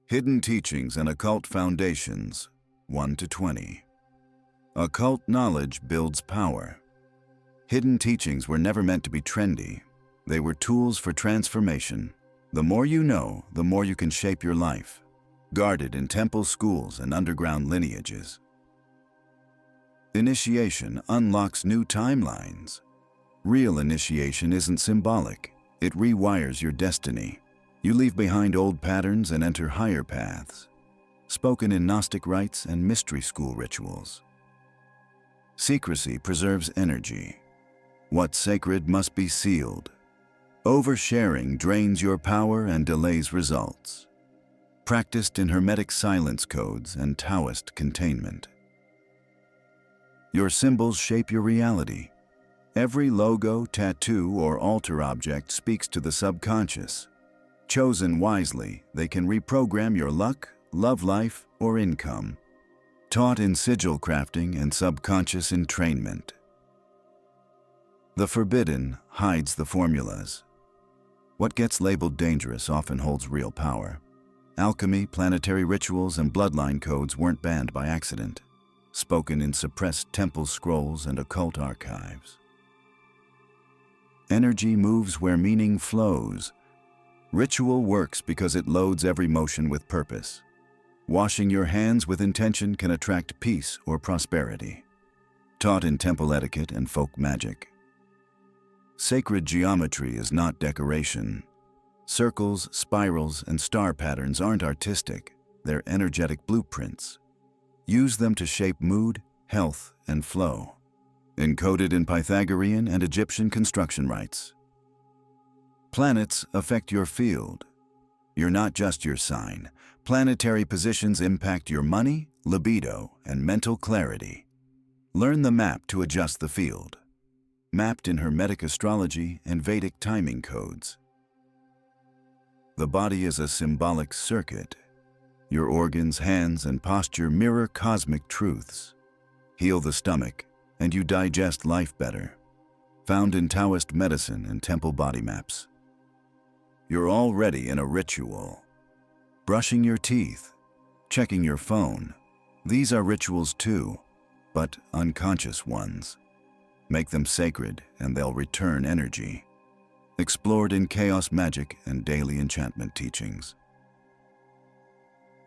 Hidden Teachings and Occult Foundations, 1 to 20. Occult knowledge builds power. Hidden teachings were never meant to be trendy. They were tools for transformation. The more you know, the more you can shape your life. Guarded in temple schools and underground lineages. Initiation unlocks new timelines. Real initiation isn't symbolic. It rewires your destiny. You leave behind old patterns and enter higher paths, spoken in Gnostic rites and mystery school rituals. Secrecy preserves energy. What's sacred must be sealed. Oversharing drains your power and delays results. Practiced in Hermetic silence codes and Taoist containment. Your symbols shape your reality. Every logo, tattoo, or altar object speaks to the subconscious. Chosen wisely, they can reprogram your luck, love life, or income. Taught in sigil crafting and subconscious entrainment. The forbidden hides the formulas. What gets labeled dangerous often holds real power. Alchemy, planetary rituals, and bloodline codes weren't banned by accident. Spoken in suppressed temple scrolls and occult archives. Energy moves where meaning flows. Ritual works because it loads every motion with purpose. Washing your hands with intention can attract peace or prosperity. Taught in temple etiquette and folk magic. Sacred geometry is not decoration. Circles, spirals, and star patterns aren't artistic. They're energetic blueprints. Use them to shape mood, health, and flow. Encoded in Pythagorean and Egyptian construction rites. Planets affect your field. You're not just your sign. Planetary positions impact your money, libido, and mental clarity. Learn the map to adjust the field. Mapped in Hermetic astrology and Vedic timing codes. The body is a symbolic circuit. Your organs, hands, and posture mirror cosmic truths. Heal the stomach, and you digest life better. Found in Taoist medicine and temple body maps. You're already in a ritual. Brushing your teeth, checking your phone. These are rituals too, but unconscious ones. Make them sacred and they'll return energy. Explored in chaos magic and daily enchantment teachings.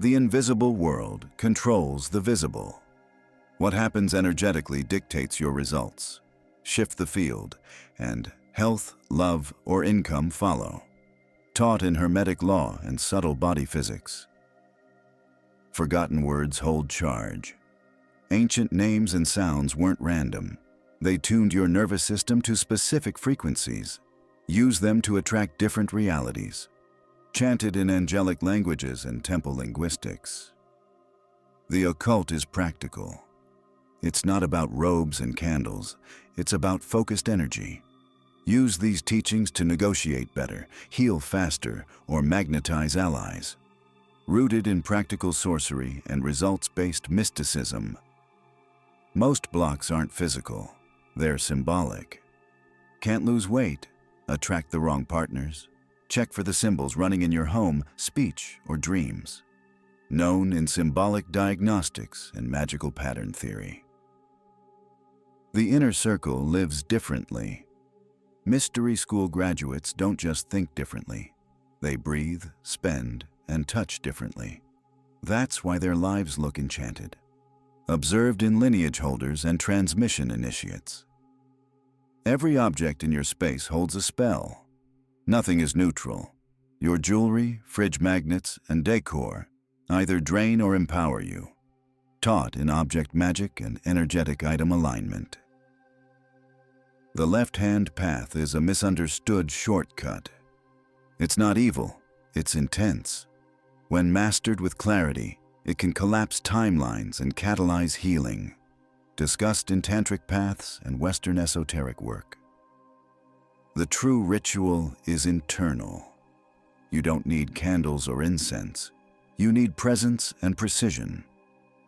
The invisible world controls the visible. What happens energetically dictates your results. Shift the field, and health, love, or income follow. Taught in Hermetic law and subtle body physics. Forgotten words hold charge. Ancient names and sounds weren't random. They tuned your nervous system to specific frequencies. Use them to attract different realities. Chanted in angelic languages and temple linguistics. The occult is practical. It's not about robes and candles. It's about focused energy. Use these teachings to negotiate better, heal faster, or magnetize allies. Rooted in practical sorcery and results-based mysticism. Most blocks aren't physical. They're symbolic. Can't lose weight? Attract the wrong partners? Check for the symbols running in your home, speech, or dreams. Known in symbolic diagnostics and magical pattern theory. The inner circle lives differently. Mystery school graduates don't just think differently. They breathe, spend, and touch differently. That's why their lives look enchanted. Observed in lineage holders and transmission initiates. Every object in your space holds a spell. Nothing is neutral. Your jewelry, fridge magnets, and decor either drain or empower you. Taught in object magic and energetic item alignment. The left-hand path is a misunderstood shortcut. It's not evil, it's intense. When mastered with clarity, it can collapse timelines and catalyze healing. Discussed in tantric paths and Western esoteric work. The true ritual is internal. You don't need candles or incense. You need presence and precision.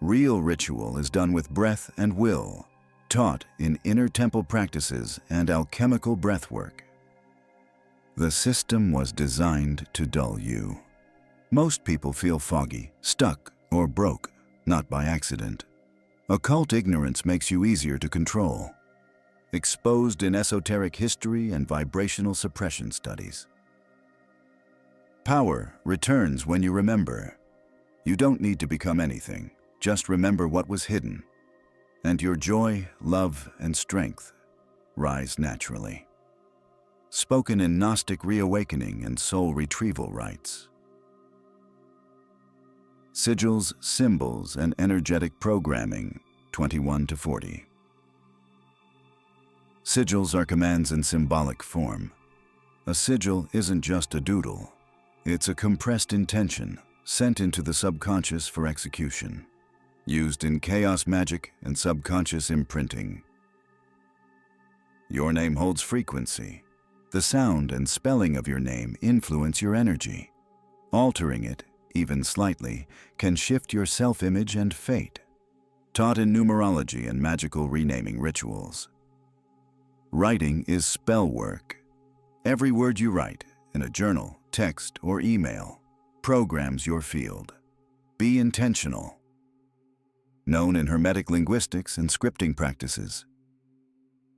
Real ritual is done with breath and will. Taught in inner temple practices and alchemical breathwork. The system was designed to dull you. Most people feel foggy, stuck, or broke, not by accident. Occult ignorance makes you easier to control. Exposed in esoteric history and vibrational suppression studies. Power returns when you remember. You don't need to become anything, just remember what was hidden. And your joy, love, and strength rise naturally. Spoken in Gnostic reawakening and soul retrieval rites. Sigils, symbols, and energetic programming, 21 to 40. Sigils are commands in symbolic form. A sigil isn't just a doodle. It's a compressed intention sent into the subconscious for execution, used in chaos magic and subconscious imprinting. Your name holds frequency. The sound and spelling of your name influence your energy. Altering it, even slightly, can shift your self-image and fate. Taught in numerology and magical renaming rituals. Writing is spell work. Every word you write, in a journal, text, or email, programs your field. Be intentional. Known in Hermetic linguistics and scripting practices.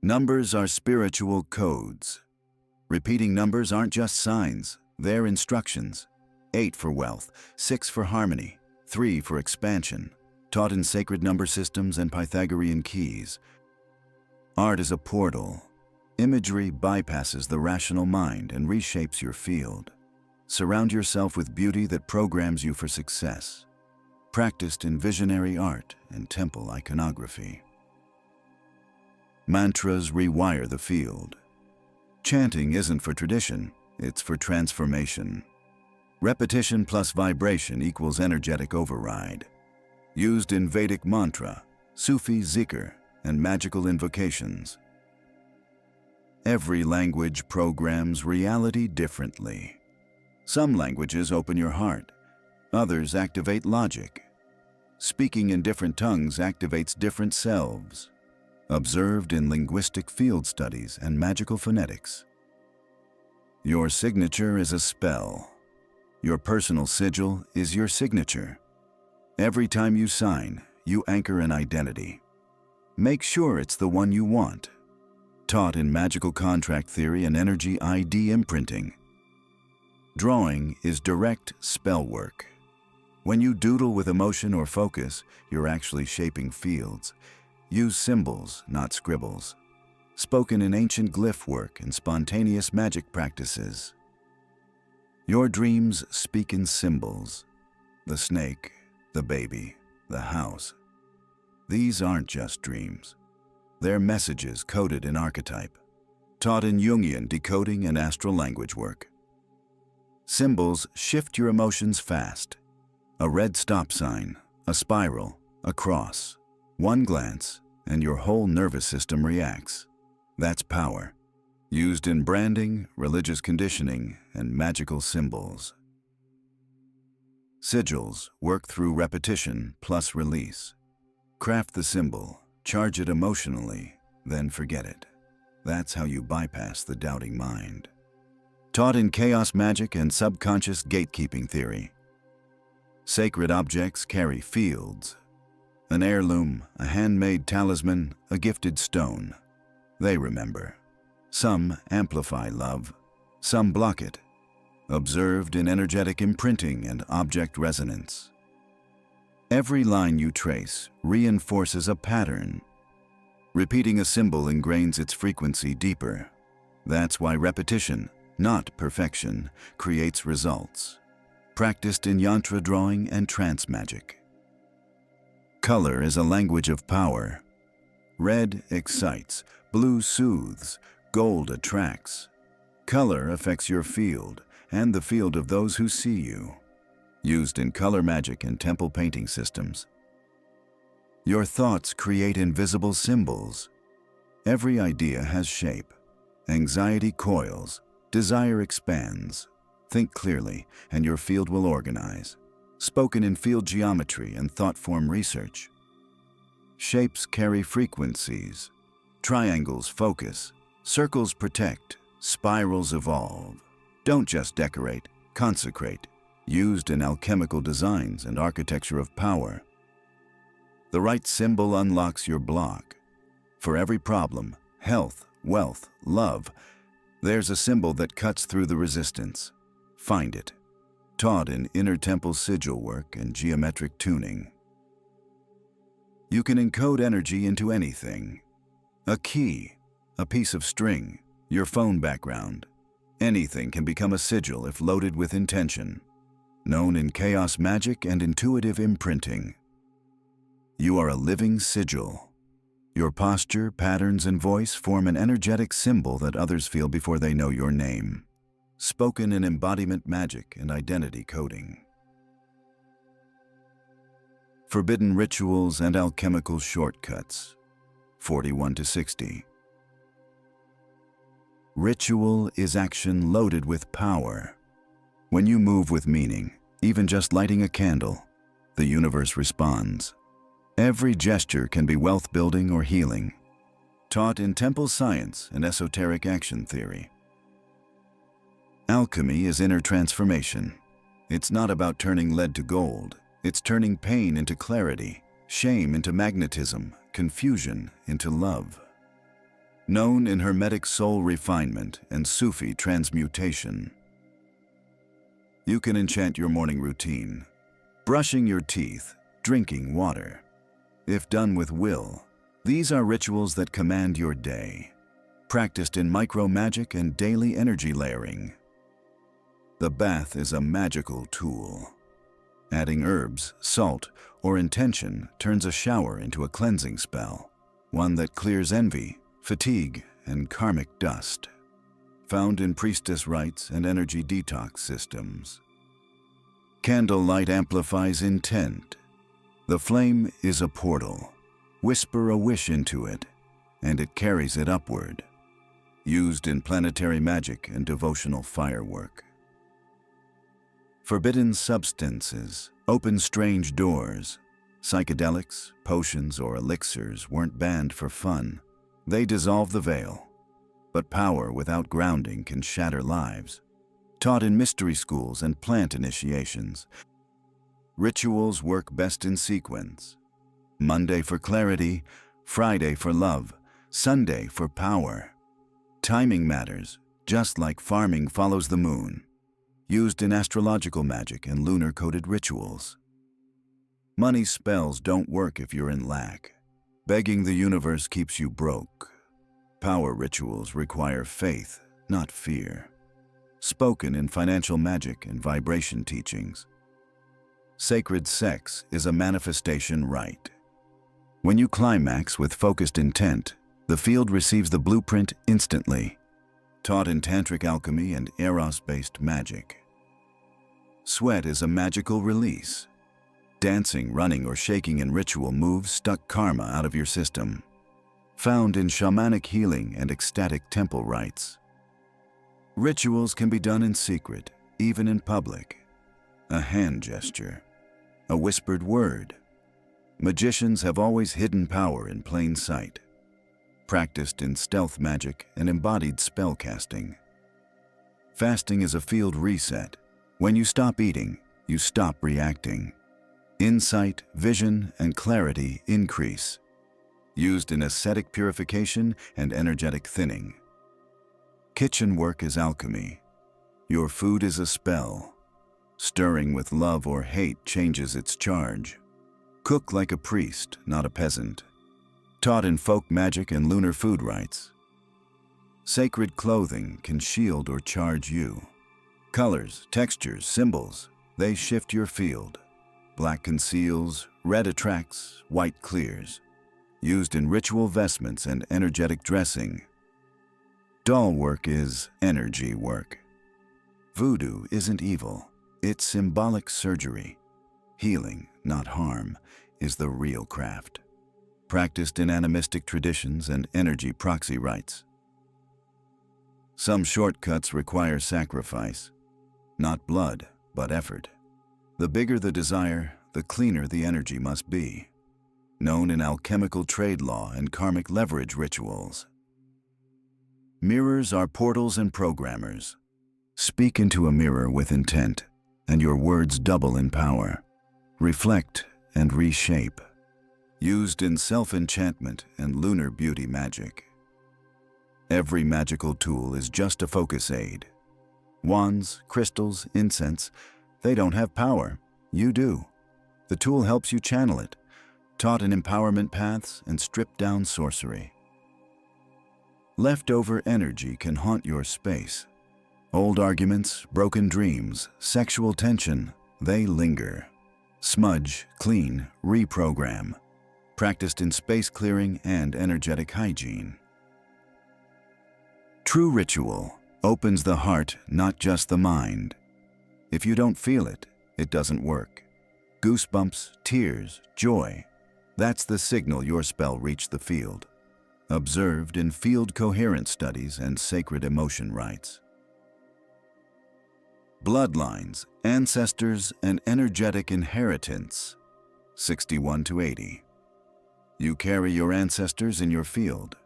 Numbers are spiritual codes. Repeating numbers aren't just signs, they're instructions. 8 for wealth, 6 for harmony, 3 for expansion. Taught in sacred number systems and Pythagorean keys. Art is a portal. Imagery bypasses the rational mind and reshapes your field. Surround yourself with beauty that programs you for success. Practiced in visionary art and temple iconography. Mantras rewire the field. Chanting isn't for tradition, it's for transformation. Repetition plus vibration equals energetic override. Used in Vedic mantra, Sufi zikr, and magical invocations. Every language programs reality differently. Some languages open your heart, others activate logic. Speaking in different tongues activates different selves. Observed in linguistic field studies and magical phonetics. Your signature is a spell. Your personal sigil is your signature. Every time you sign, you anchor an identity. Make sure it's the one you want. Taught in magical contract theory and energy ID imprinting. Drawing is direct spell work. When you doodle with emotion or focus, you're actually shaping fields. Use symbols, not scribbles. Spoken in ancient glyph work and spontaneous magic practices. Your dreams speak in symbols. The snake, the baby, the house. These aren't just dreams. They're messages coded in archetype. Taught in Jungian decoding and astral language work. Symbols shift your emotions fast. A red stop sign, a spiral, a cross. One glance, and your whole nervous system reacts. That's power. Used in branding, religious conditioning, and magical symbols. Sigils work through repetition plus release. Craft the symbol, charge it emotionally, then forget it. That's how you bypass the doubting mind. Taught in chaos magic and subconscious gatekeeping theory. Sacred objects carry fields. An heirloom, a handmade talisman, a gifted stone. They remember. Some amplify love, some block it. Observed in energetic imprinting and object resonance. Every line you trace reinforces a pattern. Repeating a symbol ingrains its frequency deeper. That's why repetition, not perfection, creates results. Practiced in yantra drawing and trance magic. Color is a language of power. Red excites, blue soothes, gold attracts. Color affects your field and the field of those who see you. Used in color magic and temple painting systems. Your thoughts create invisible symbols. Every idea has shape. Anxiety coils, desire expands. Think clearly, and your field will organize. Spoken in field geometry and thought form research. Shapes carry frequencies. Triangles focus. Circles protect. Spirals evolve. Don't just decorate, consecrate. used in alchemical designs and architecture of power. The right symbol unlocks your block. For every problem, health, wealth, love, there's a symbol that cuts through the resistance. Find it. Taught in inner temple sigil work and geometric tuning. You can encode energy into anything. A key, a piece of string, your phone background. Anything can become a sigil if loaded with intention. Known in chaos magic and intuitive imprinting. You are a living sigil. Your posture, patterns, and voice form an energetic symbol that others feel before they know your name. Spoken in embodiment magic and identity coding. Forbidden rituals and alchemical shortcuts. 41 to 60. Ritual is action loaded with power. When you move with meaning, even just lighting a candle, the universe responds. Every gesture can be wealth-building or healing. Taught in temple science and esoteric action theory. Alchemy is inner transformation. It's not about turning lead to gold. It's turning pain into clarity, shame into magnetism, confusion into love. Known in Hermetic soul refinement and Sufi transmutation. You can enchant your morning routine. Brushing your teeth, drinking water. If done with will, these are rituals that command your day. Practiced in micro-magic and daily energy layering. The bath is a magical tool. Adding herbs, salt, or intention turns a shower into a cleansing spell, one that clears envy, fatigue, and karmic dust. Found in priestess rites and energy detox systems. Candlelight amplifies intent. The flame is a portal. Whisper a wish into it, and it carries it upward. Used in planetary magic and devotional firework. Forbidden substances open strange doors. Psychedelics, potions, or elixirs weren't banned for fun. They dissolve the veil. But power without grounding can shatter lives. Taught in mystery schools and plant initiations. Rituals work best in sequence. Monday for clarity, Friday for love, Sunday for power. Timing matters, just like farming follows the moon. Used in astrological magic and lunar-coded rituals. Money spells don't work if you're in lack. Begging the universe keeps you broke. Power rituals require faith, not fear. Spoken in financial magic and vibration teachings. Sacred sex is a manifestation rite. When you climax with focused intent, the field receives the blueprint instantly. Taught in tantric alchemy and eros-based magic. Sweat is a magical release. Dancing, running, or shaking in ritual moves suck karma out of your system. Found in shamanic healing and ecstatic temple rites. Rituals can be done in secret, even in public. A hand gesture, a whispered word. Magicians have always hidden power in plain sight. Practiced in stealth magic and embodied spellcasting. Fasting is a field reset. When you stop eating, you stop reacting. Insight, vision, and clarity increase. Used in ascetic purification and energetic thinning. Kitchen work is alchemy. Your food is a spell. Stirring with love or hate changes its charge. Cook like a priest, not a peasant. Taught in folk magic and lunar food rites. Sacred clothing can shield or charge you. Colors, textures, symbols, they shift your field. Black conceals, red attracts, white clears. Used in ritual vestments and energetic dressing. Doll work is energy work. Voodoo isn't evil, it's symbolic surgery. Healing, not harm, is the real craft. Practiced in animistic traditions and energy proxy rites. Some shortcuts require sacrifice. Not blood, but effort. The bigger the desire, the cleaner the energy must be. Known in alchemical trade law and karmic leverage rituals. Mirrors are portals and programmers. Speak into a mirror with intent. and your words double in power. Reflect and reshape. Used in self-enchantment and lunar beauty magic. Every magical tool is just a focus aid. Wands, crystals, incense, they don't have power. You do. The tool helps you channel it, taught in empowerment paths and stripped down sorcery. Leftover energy can haunt your space. Old arguments, broken dreams, sexual tension, they linger. Smudge, clean, reprogram. Practiced in space clearing and energetic hygiene. True ritual opens the heart, not just the mind. If you don't feel it, it doesn't work. Goosebumps, tears, joy. That's the signal your spell reached the field. Observed in field coherence studies and sacred emotion rites. Bloodlines, ancestors, and energetic inheritance. 61 to 80. You carry your ancestors in your field.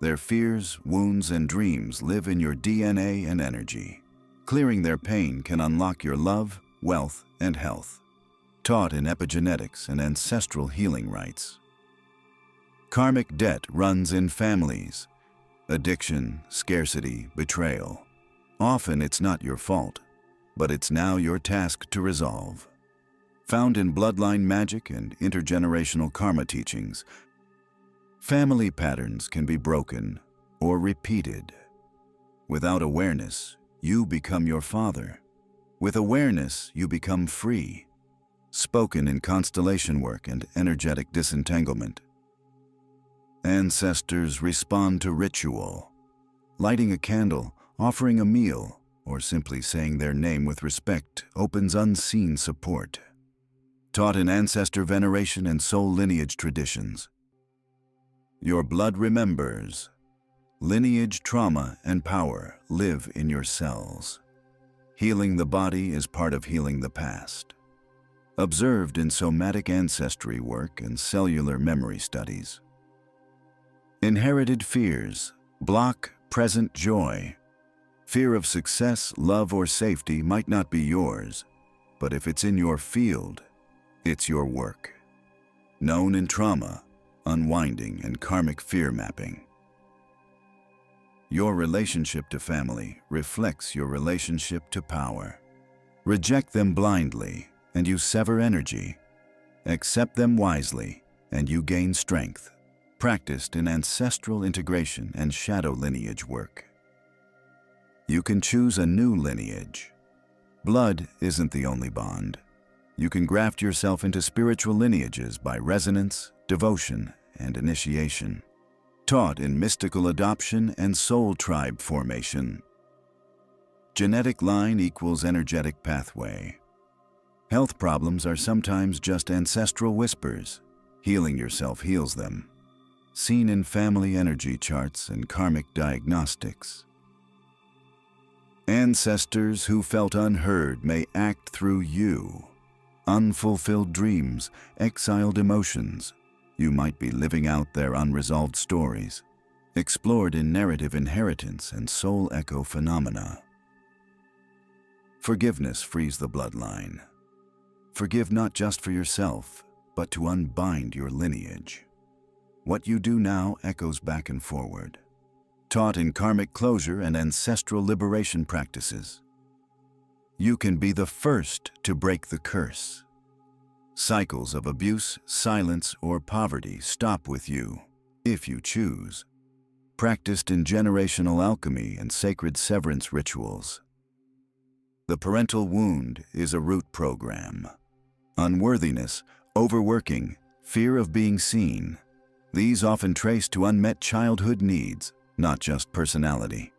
Their fears, wounds, and dreams live in your DNA and energy. Clearing their pain can unlock your love, wealth, and health. Taught in epigenetics and ancestral healing rites. Karmic debt runs in families. Addiction, scarcity, betrayal. Often it's not your fault, but it's now your task to resolve. Found in bloodline magic and intergenerational karma teachings, family patterns can be broken or repeated. Without awareness, you become your father. With awareness, you become free. Spoken in constellation work and energetic disentanglement. Ancestors respond to ritual. Lighting a candle, offering a meal, or simply saying their name with respect opens unseen support. Taught in ancestor veneration and soul lineage traditions. Your blood remembers. Lineage trauma and power live in your cells. Healing the body is part of healing the past. Observed in somatic ancestry work and cellular memory studies. Inherited fears block present joy. Fear of success, love, or safety might not be yours, but if it's in your field, it's your work. Known in trauma, unwinding, and karmic fear mapping. Your relationship to family reflects your relationship to power. Reject them blindly, and you sever energy. Accept them wisely, and you gain strength. Practiced in ancestral integration and shadow lineage work. You can choose a new lineage. Blood isn't the only bond. You can graft yourself into spiritual lineages by resonance, devotion, and initiation. Taught in mystical adoption and soul tribe formation. Genetic line equals energetic pathway. Health problems are sometimes just ancestral whispers. Healing yourself heals them. Seen in family energy charts and karmic diagnostics. Ancestors who felt unheard may act through you. Unfulfilled dreams, exiled emotions. You might be living out their unresolved stories. Explored in narrative inheritance and soul echo phenomena. Forgiveness frees the bloodline. Forgive not just for yourself, but to unbind your lineage. What you do now echoes back and forward. Taught in karmic closure and ancestral liberation practices. You can be the first to break the curse. Cycles of abuse, silence, or poverty stop with you, if you choose. Practiced in generational alchemy and sacred severance rituals. The parental wound is a root program. Unworthiness, overworking, fear of being seen. These often trace to unmet childhood needs, not just personality.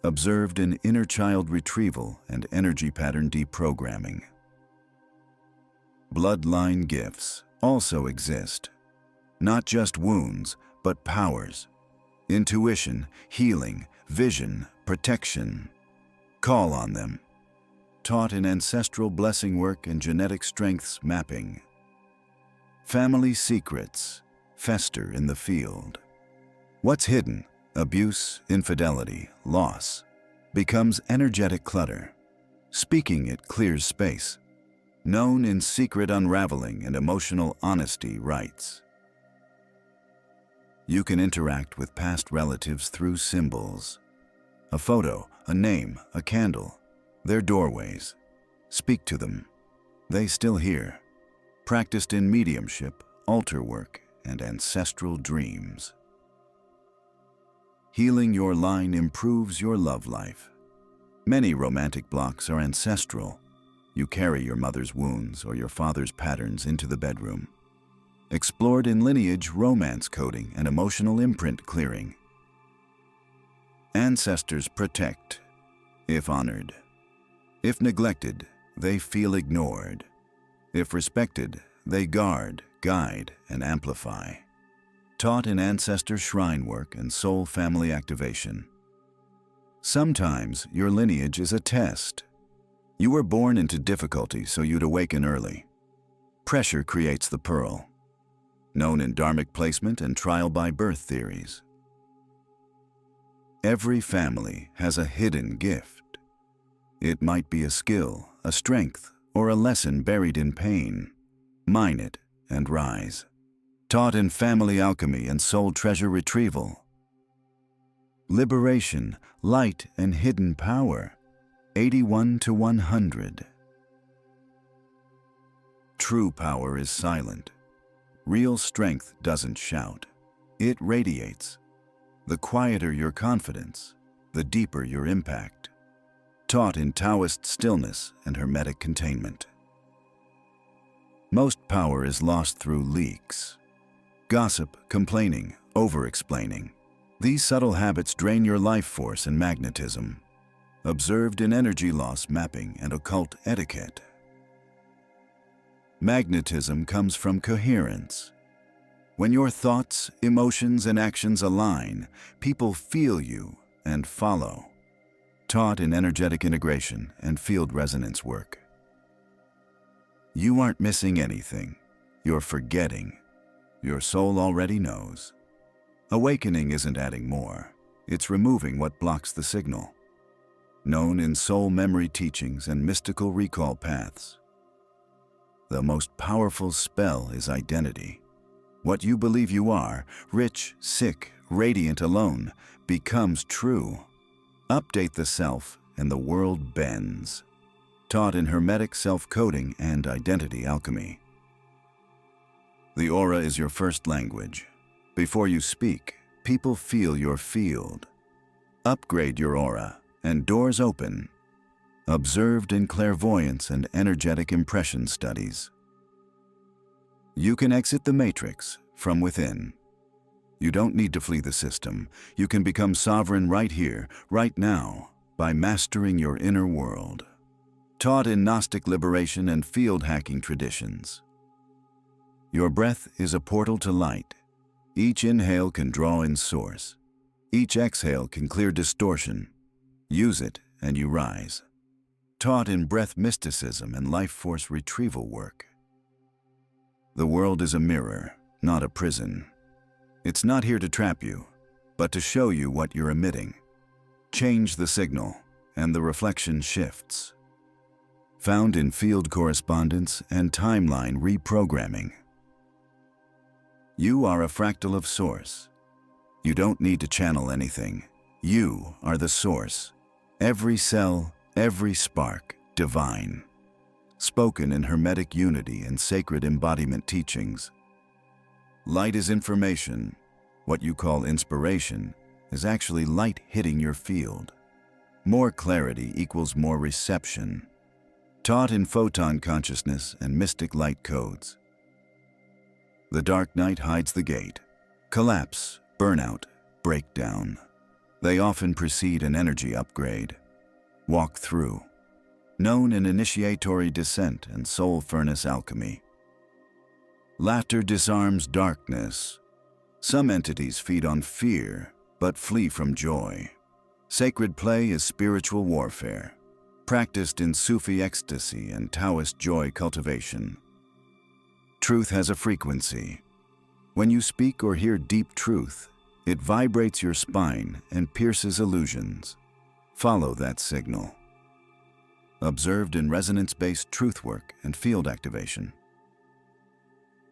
Observed in inner child retrieval and energy pattern deprogramming. Bloodline gifts also exist. Not just wounds, but powers. Intuition, healing, vision, protection. Call on them. Taught in ancestral blessing work and genetic strengths mapping. Family secrets fester in the field. What's hidden, abuse, infidelity, loss, becomes energetic clutter. Speaking it clears space. Known in secret unraveling and emotional honesty rites. You can interact with past relatives through symbols. A photo, a name, a candle. Their doorways. Speak to them. They still hear. Practiced in mediumship, altar work, and ancestral dreams. Healing your line improves your love life. Many romantic blocks are ancestral. You carry your mother's wounds or your father's patterns into the bedroom. Explored in lineage, romance coding, and emotional imprint clearing. Ancestors protect, if honored. If neglected, they feel ignored. If respected, they guard, guide, and amplify. Taught in ancestor shrine work and soul family activation. Sometimes your lineage is a test. You were born into difficulty so you'd awaken early. Pressure creates the pearl. Known in dharmic placement and trial by birth theories. Every family has a hidden gift. It might be a skill, a strength, or a lesson buried in pain. Mine it and rise. Taught in family alchemy and soul treasure retrieval. Liberation, light, and hidden power. 81 to 100. True power is silent. Real strength doesn't shout. It radiates. The quieter your confidence, the deeper your impact. Taught in Taoist stillness and hermetic containment. Most power is lost through leaks. Gossip, complaining, over-explaining. These subtle habits drain your life force and magnetism. Observed in energy loss mapping and occult etiquette. Magnetism comes from coherence. When your thoughts, emotions, and actions align, people feel you and follow. Taught in energetic integration and field resonance work. You aren't missing anything. You're forgetting. Your soul already knows. Awakening isn't adding more. It's removing what blocks the signal. Known in soul memory teachings and mystical recall paths. The most powerful spell is identity. What you believe you are, rich, sick, radiant alone, becomes true. Update the self and the world bends. Taught in hermetic self-coding and identity alchemy. The aura is your first language. Before you speak, people feel your field. Upgrade your aura, and doors open. Observed in clairvoyance and energetic impression studies. You can exit the matrix from within. You don't need to flee the system. You can become sovereign right here, right now, by mastering your inner world. Taught in Gnostic liberation and field hacking traditions. Your breath is a portal to light. Each inhale can draw in source. Each exhale can clear distortion. Use it and you rise. Taught in breath mysticism and life force retrieval work. The world is a mirror, not a prison. It's not here to trap you, but to show you what you're emitting. Change the signal, and the reflection shifts. Found in field correspondence and timeline reprogramming. You are a fractal of source. You don't need to channel anything. You are the source. Every cell, every spark, divine. Spoken in hermetic unity and sacred embodiment teachings. Light is information. What you call inspiration is actually light hitting your field. More clarity equals more reception. Taught in photon consciousness and mystic light codes. The dark night hides the gate. Collapse, burnout, breakdown. They often precede an energy upgrade. Walk through. Known in initiatory descent and soul furnace alchemy. Laughter disarms darkness. Some entities feed on fear, but flee from joy. Sacred play is spiritual warfare, practiced in Sufi ecstasy and Taoist joy cultivation. Truth has a frequency. When you speak or hear deep truth, it vibrates your spine and pierces illusions. Follow that signal. observed in resonance-based truth work and field activation.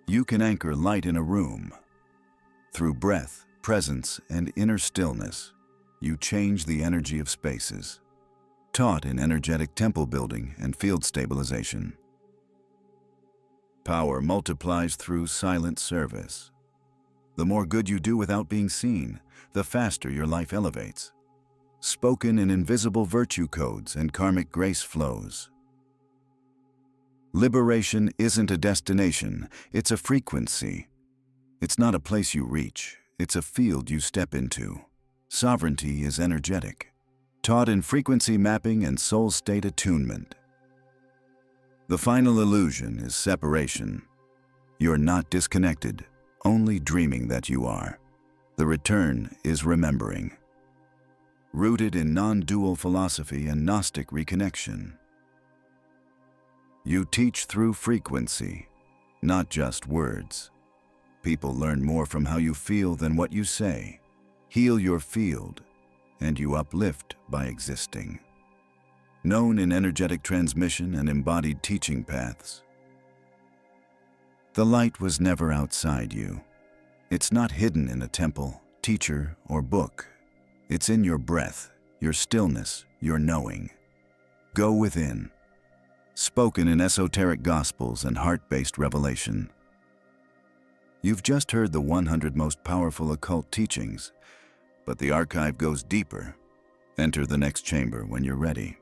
You can anchor light in a room. Through breath, presence, and inner stillness, you change the energy of spaces. Taught in energetic temple building and field stabilization. Power multiplies through silent service. The more good you do without being seen, the faster your life elevates. Spoken in invisible virtue codes and karmic grace flows. Liberation isn't a destination, it's a frequency. It's not a place you reach, it's a field you step into. Sovereignty is energetic, taught in frequency mapping and soul state attunement. The final illusion is separation. You're not disconnected, only dreaming that you are. The return is remembering. Rooted in non-dual philosophy and Gnostic reconnection. You teach through frequency, not just words. People learn more from how you feel than what you say. Heal your field, and you uplift by existing. Known in energetic transmission and embodied teaching paths. The light was never outside you. It's not hidden in a temple, teacher, or book. It's in your breath, your stillness, your knowing. Go within. Spoken in esoteric gospels and heart-based revelation. You've just heard the 100 most powerful occult teachings, but the archive goes deeper. Enter the next chamber when you're ready.